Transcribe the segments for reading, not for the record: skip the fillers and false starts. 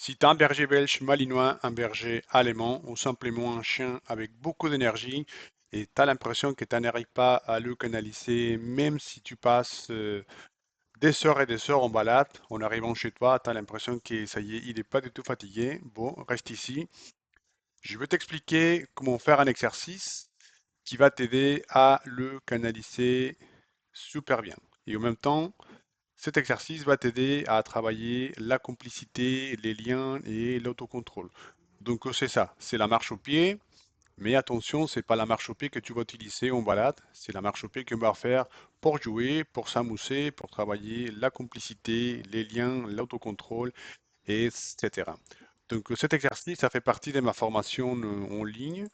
Si tu as un berger belge malinois, un berger allemand ou simplement un chien avec beaucoup d'énergie et tu as l'impression que tu n'arrives pas à le canaliser, même si tu passes des heures et des heures en balade, en arrivant chez toi, tu as l'impression que ça y est, il n'est pas du tout fatigué. Bon, reste ici. Je vais t'expliquer comment faire un exercice qui va t'aider à le canaliser super bien. Et en même temps, cet exercice va t'aider à travailler la complicité, les liens et l'autocontrôle. Donc c'est ça, c'est la marche au pied, mais attention, c'est pas la marche au pied que tu vas utiliser en balade, c'est la marche au pied que tu vas faire pour jouer, pour s'amuser, pour travailler la complicité, les liens, l'autocontrôle, etc. Donc cet exercice, ça fait partie de ma formation en ligne.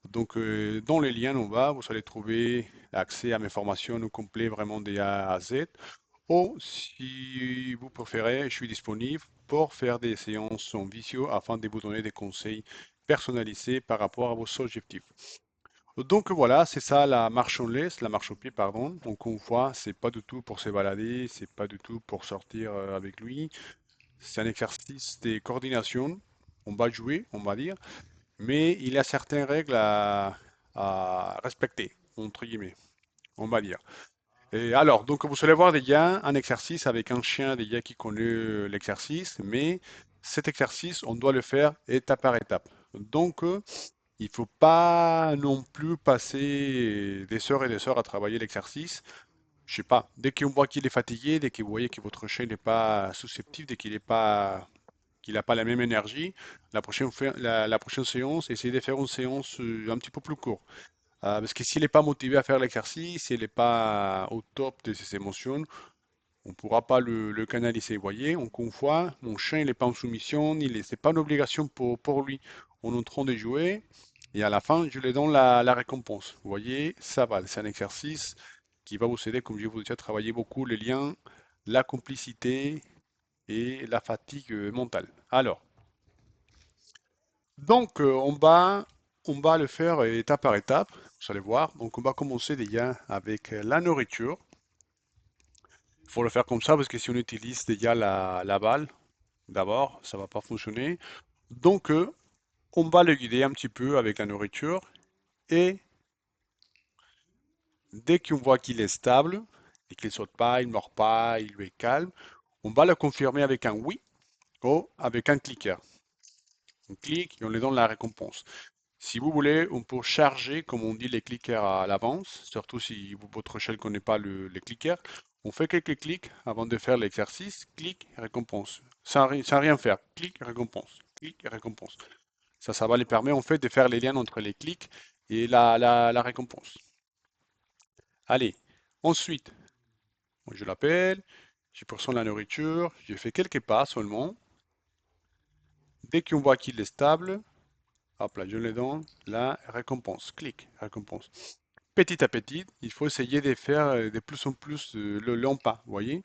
Donc dans les liens en bas, vous allez trouver accès à mes formations au complet vraiment de A à Z. Ou si vous préférez, je suis disponible pour faire des séances en visio afin de vous donner des conseils personnalisés par rapport à vos objectifs. Donc voilà, c'est ça la marche en laisse, la marche au pied, pardon. Donc on voit, c'est pas du tout pour se balader, c'est pas du tout pour sortir avec lui. C'est un exercice de coordination. On va jouer, on va dire, mais il y a certaines règles à respecter, entre guillemets, on va dire. Et alors, donc vous allez voir déjà un exercice avec un chien déjà qui connaît l'exercice, mais cet exercice, on doit le faire étape par étape. Donc, il ne faut pas non plus passer des heures et des heures à travailler l'exercice. Je sais pas, dès qu'on voit qu'il est fatigué, dès que vous voyez que votre chien n'est pas susceptible, dès qu'il n'est pas, qu'il n'a pas la même énergie, la prochaine séance, essayez de faire une séance un petit peu plus courte. Parce que s'il n'est pas motivé à faire l'exercice, s'il n'est pas au top de ses émotions, on ne pourra pas le canaliser. Vous voyez, encore une fois, mon chien, il n'est pas en soumission, c'est pas une obligation pour lui. On est en train de jouer et à la fin, je lui donne la récompense. Vous voyez, ça va, c'est un exercice qui va vous aider, comme je vous disais, à travailler beaucoup les liens, la complicité et la fatigue mentale. Alors, donc, on va le faire étape par étape. Vous allez voir. Donc, on va commencer déjà avec la nourriture. Il faut le faire comme ça parce que si on utilise déjà la balle, d'abord, ça va pas fonctionner. Donc, on va le guider un petit peu avec la nourriture. Et dès qu'on voit qu'il est stable et qu'il saute pas, il ne mord pas, il est calme, on va le confirmer avec un oui ou avec un clicker. On clique et on lui donne la récompense. Si vous voulez, on peut charger, comme on dit, les clickers à l'avance, surtout si votre shell ne connaît pas les clickers. On fait quelques clics avant de faire l'exercice, clic, récompense. Sans rien faire, clic, récompense, clic, récompense. Ça va les permettre en fait de faire les liens entre les clics et la récompense. Allez, ensuite, moi, je l'appelle, je poursuis la nourriture, je fais quelques pas seulement. Dès qu'on voit qu'il est stable, hop là, je le donne, la récompense, clic, récompense. Petit à petit, il faut essayer de faire de plus en plus le long pas, vous voyez?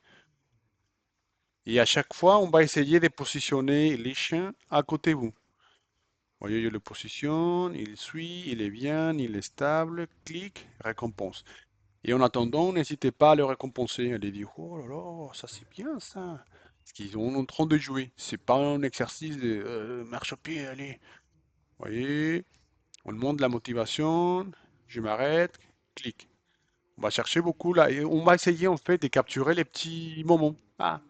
Et à chaque fois, on va essayer de positionner les chiens à côté de vous. Vous voyez, je le positionne, il suit, il est bien, il est stable, clic, récompense. Et en attendant, n'hésitez pas à le récompenser, à lui dire, oh là là, ça c'est bien ça. Parce qu'ils sont en train de jouer. C'est pas un exercice de marche au pied, allez. Vous voyez, on demande la motivation, je m'arrête, clic. On va chercher beaucoup là et on va essayer en fait de capturer les petits moments. Ah,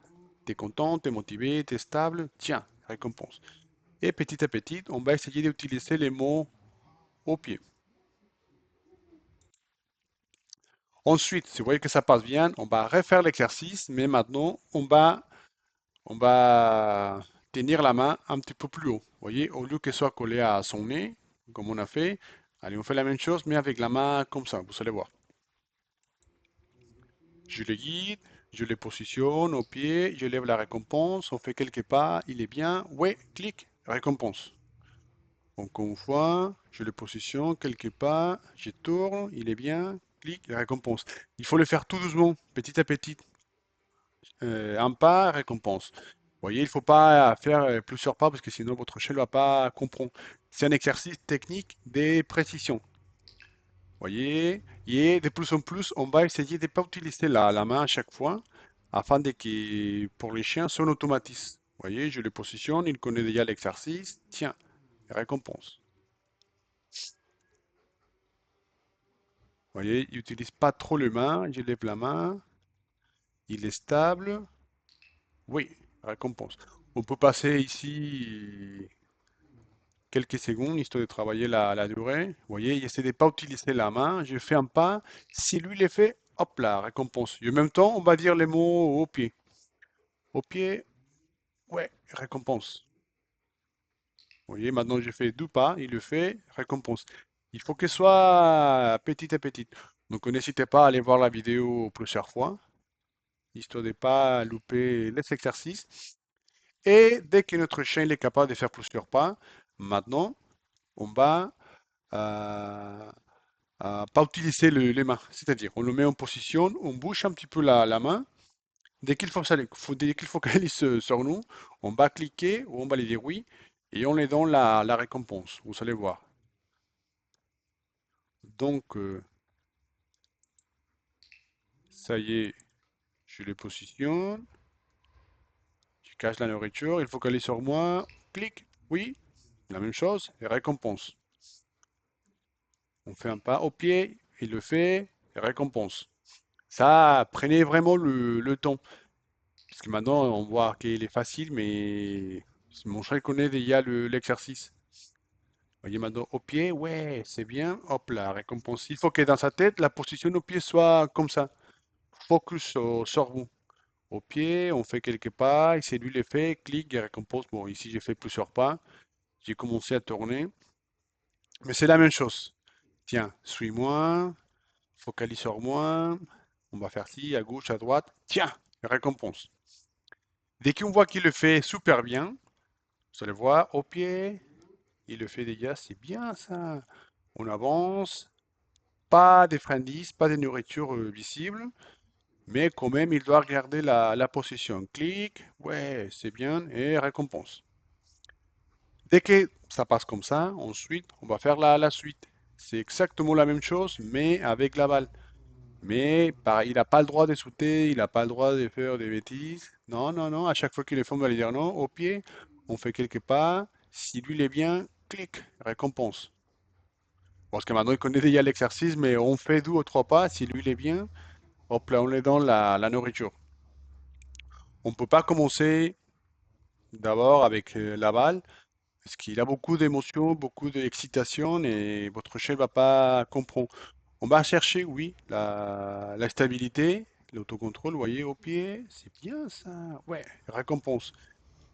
t'es content, t'es motivé, t'es stable, tiens, récompense. Et petit à petit, on va essayer d'utiliser les mots au pied. Ensuite, si vous voyez que ça passe bien, on va refaire l'exercice, mais maintenant, on va tenir la main un petit peu plus haut. Vous voyez, au lieu qu'elle soit collée à son nez, comme on a fait, allez, on fait la même chose, mais avec la main comme ça, vous allez voir. Je le guide, je le positionne au pied, je lève la récompense, on fait quelques pas, il est bien, ouais, clic, récompense. Encore une fois, je le positionne quelques pas, je tourne, il est bien, clic, récompense. Il faut le faire tout doucement, petit à petit. Un pas, récompense. Vous voyez, il ne faut pas faire plusieurs pas parce que sinon votre chien ne va pas comprendre. C'est un exercice technique de précision. Voyez, et de plus en plus, on va essayer de ne pas utiliser la main à chaque fois afin de que pour les chiens, soit un automatisme. Vous voyez, je le positionne, il connaît déjà l'exercice. Tiens, récompense. Vous voyez, il n'utilise pas trop les mains. Je lève la main. Il est stable. Oui, récompense. On peut passer ici quelques secondes, histoire de travailler la durée. Vous voyez, il essaie de ne pas utiliser la main. Je fais un pas. Si lui le fait, hop là, récompense. Et en même temps, on va dire les mots au pied. Au pied, ouais, récompense. Vous voyez, maintenant je fais deux pas, il le fait, récompense. Il faut que ce soit petit à petit. Donc n'hésitez pas à aller voir la vidéo plusieurs fois, histoire de ne pas louper les exercices. Et dès que notre chien il est capable de faire plusieurs pas, maintenant, on va euh, pas utiliser les mains. C'est-à-dire, on le met en position, on bouge un petit peu la main. Dès qu'il focalise sur nous, on va cliquer ou on va lui dire oui et on lui donne la récompense. Vous allez voir. Donc, ça y est, je le positionne, je cache la nourriture, il focalise sur moi, clic, oui, la même chose, et récompense. On fait un pas au pied, il le fait, et récompense. Ça, prenez vraiment le temps. Parce que maintenant, on voit qu'il est facile, mais mon chat il connaît déjà l'exercice. Voyez maintenant au pied, ouais, c'est bien. Hop là, récompense. Il faut que dans sa tête, la position au pied soit comme ça. Focus sur vous. Au pied, on fait quelques pas, et c'est lui le fait, clic et récompense. Bon, ici j'ai fait plusieurs pas, j'ai commencé à tourner, mais c'est la même chose. Tiens, suis-moi, focalise sur moi, on va faire ci, à gauche, à droite, tiens, récompense. Dès qu'on voit qu'il le fait super bien, vous allez voir, au pied, il le fait déjà, c'est bien ça. On avance, pas de friandises, pas de nourriture visible, mais quand même il doit regarder la position. Clic, ouais, c'est bien, et récompense. Dès que ça passe comme ça, ensuite, on va faire la suite. C'est exactement la même chose, mais avec la balle. Mais pareil, il n'a pas le droit de sauter, il n'a pas le droit de faire des bêtises. Non, non, non. À chaque fois qu'il est fait, on va lui dire non. Au pied, on fait quelques pas. Si lui il est bien, clic, récompense. Parce que maintenant, il connaît déjà l'exercice, mais on fait deux ou trois pas. Si lui il est bien, hop là, on lui donne la nourriture. On ne peut pas commencer d'abord avec la balle. Parce qu'il a beaucoup d'émotions, beaucoup d'excitation et votre chien ne va pas comprendre. On va chercher, oui, la stabilité, l'autocontrôle, vous voyez, au pied, c'est bien ça. Ouais, récompense.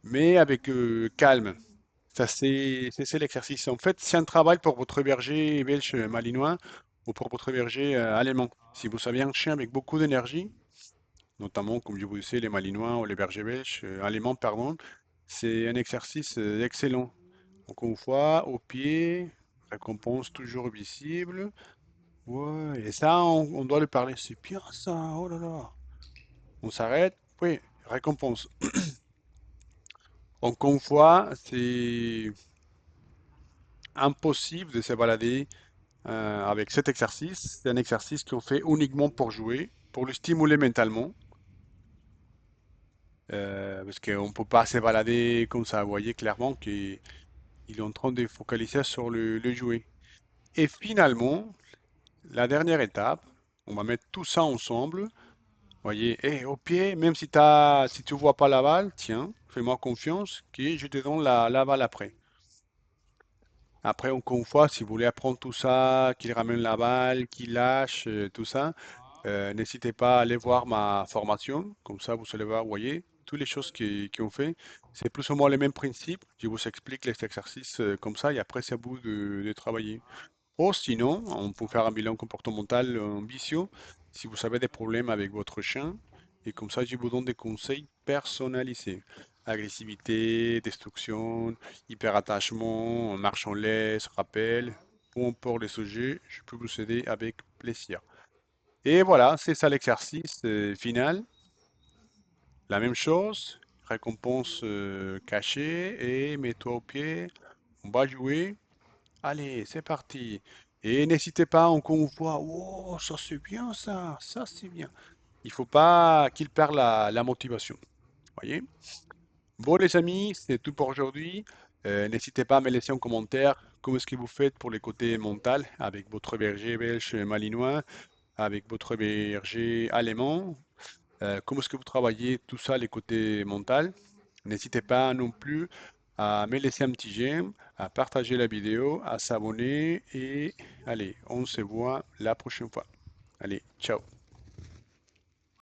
Mais avec calme. Ça, c'est l'exercice. En fait, c'est un travail pour votre berger belge malinois ou pour votre berger allemand. Si vous savez un chien avec beaucoup d'énergie, notamment, comme je vous disais, les malinois ou les bergers belges, allemands, pardon, c'est un exercice excellent. Encore une fois, au pied, récompense toujours visible. Ouais, et ça, on doit le parler. C'est bien ça, oh là là. On s'arrête, oui, récompense. Encore une fois, c'est impossible de se balader avec cet exercice. C'est un exercice qu'on fait uniquement pour jouer, pour le stimuler mentalement. Parce qu'on ne peut pas se balader comme ça. Vous voyez clairement qu'il est en train de focaliser sur le jouet. Et finalement, la dernière étape, on va mettre tout ça ensemble. Voyez, et au pied, même si tu vois pas la balle, tiens, fais-moi confiance, que je te donne la balle après. Après, encore une fois, si vous voulez apprendre tout ça, qu'il ramène la balle, qu'il lâche, tout ça, n'hésitez pas à aller voir ma formation. Comme ça, vous allez voir, vous voyez, toutes les choses qu'on fait, c'est plus ou moins les mêmes principes. Je vous explique les exercices comme ça et après, c'est à vous de travailler. Ou sinon, on peut faire un bilan comportemental ambitieux si vous avez des problèmes avec votre chien. Et comme ça, je vous donne des conseils personnalisés. Agressivité, destruction, hyperattachement, marche en laisse, rappel, peu importe les sujets, je peux vous aider avec plaisir. Et voilà, c'est ça l'exercice final. La même chose, récompense cachée et mets-toi au pied. On va jouer. Allez, c'est parti. Et n'hésitez pas encore une fois. Oh, ça c'est bien ça c'est bien. Il faut pas qu'il perde la motivation. Voyez? Bon, les amis, c'est tout pour aujourd'hui. N'hésitez pas à me laisser un commentaire. Comment est-ce que vous faites pour les côtés mental avec votre berger belge malinois, avec votre berger allemand? Comment est-ce que vous travaillez tout ça, les côtés mental? N'hésitez pas non plus à me laisser un petit j'aime, à partager la vidéo, à s'abonner et allez, on se voit la prochaine fois. Allez, ciao.